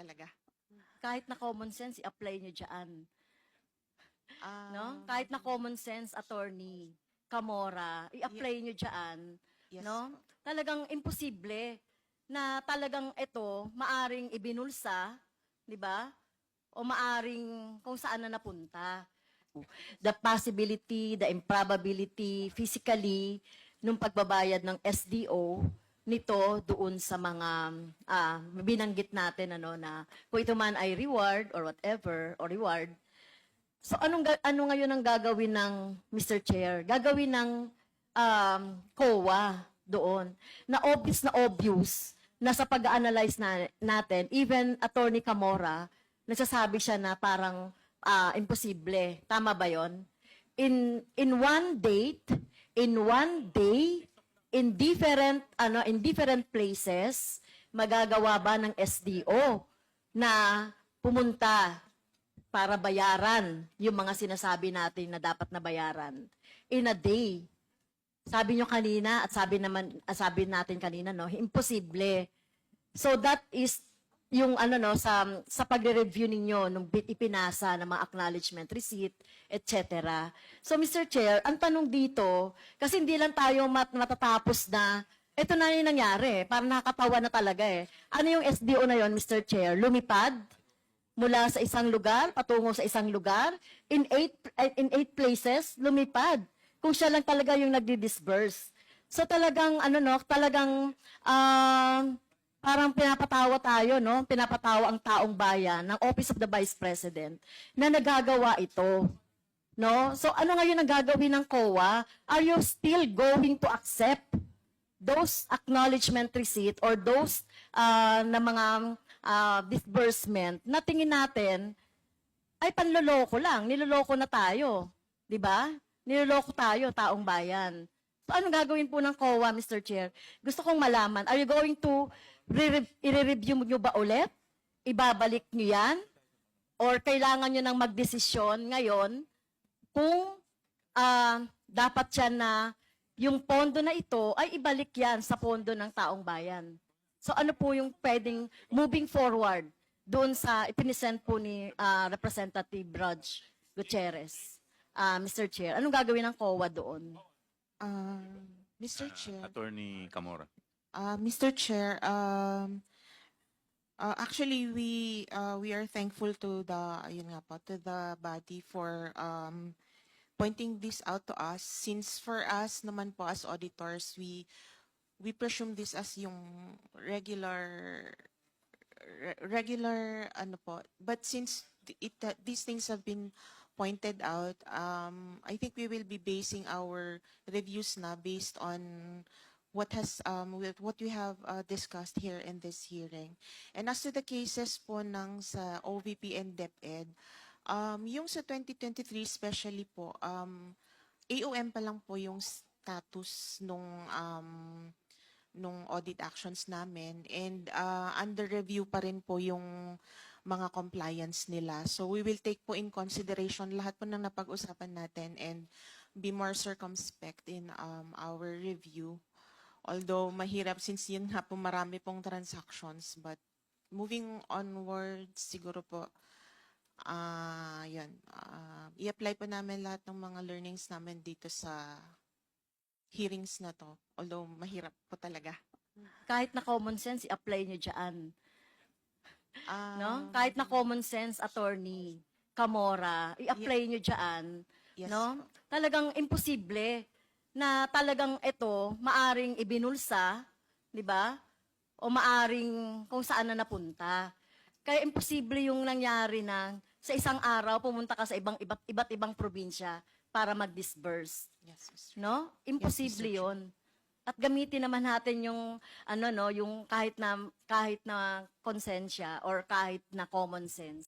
talaga. Kahit na common sense, i-apply nyo dyan. No? Ah, Kahit na common sense, attorney, Camora, i-apply nyo dyan. yes No? po. Talagang imposible na talagang ito maaring ibinulsa, di ba? O maaring kung saan na napunta. The possibility, the improbability, physically, nung pagbabayad ng SDO, nito doon sa mga binanggit natin ano na kung ito man ay reward or whatever or reward. So ano ngayon ang gagawin ng Mr. Chair? Gagawin ng COA doon na obvious na sa pag-analyze natin, even Attorney Camora, nagsasabi siya na parang imposible. Tama ba 'yon? In one date, in one day, in different places, magagawa ba ng SDO na pumunta para bayaran yung mga sinasabi natin na dapat na bayaran in a day? Sabi nyo kanina at sabi natin kanina no, imposible. So that is yung ano no sa pagre-review ninyo nung ipinasa ng mga acknowledgement receipt, etc. So Mr. Chair, ang tanong dito kasi hindi lang tayo matatapos na ito na yung nangyari, parang nakakatawa na talaga eh. Ano yung SDO na yon, Mr. Chair? Lumipad mula sa isang lugar patungo sa isang lugar in eight places lumipad. Kung siya lang talaga yung nagdi-disburse. So talagang ano no, talagang parang pinapatawa tayo, no? Pinapatawa ang taong bayan ng Office of the Vice President na nagagawa ito. No? So ano ngayon ang gagawin ng COA? Are you still going to accept those acknowledgement receipt or those na mga disbursement na tingin natin ay panloloko lang, niloloko na tayo, 'di ba? Niloloko tayo, taong bayan. So anong gagawin po ng COA, Mr. Chair? Gusto kong malaman, are you going to i-review nyo ba ulit? Ibabalik nyo yan? Or kailangan nyo nang magdesisyon ngayon kung dapat yan na yung pondo na ito ay ibalik yan sa pondo ng taong bayan? So ano po yung pwedeng moving forward doon sa ipinisend po ni Representative Rog Gutierrez? Mr. Chair, anong gagawin ng COA doon? Mr. Chair, Attorney Camora. Mr. Chair, actually we are thankful to the ayun nga po, to the body for pointing this out to us, since for us naman po as auditors we presume this as yung regular ano po, but since these things have been pointed out, I think we will be basing our reviews na based on what we have discussed here in this hearing. And as to the cases po ng sa OVP and DepEd, yung sa 2023 especially po, AOM pa lang po yung status nung audit actions namin, and under review pa rin po yung mga compliance nila. So we will take po in consideration lahat po ng napag-usapan natin and be more circumspect in our review. Although mahirap since yun nga po marami pong transactions, but moving onwards siguro po i-apply po namin lahat ng mga learnings namin dito sa hearings na to. Although mahirap po talaga. Kahit na common sense, i-apply nyo dyan. No? Um, Kahit na common sense, attorney, Camora, i-apply nyo dyan. Yes No? po. Talagang imposible na talagang ito maaring ibinulsa, di ba? O maaring kung saan na napunta. Kaya imposible yung nangyari na sa isang araw pumunta ka sa iba't ibang probinsya para mag-disburse. Yes, Mr. No? Imposible Yes, Mr. Chair. 'yon. At gamitin naman natin yung ano no, yung kahit na konsensya or kahit na common sense.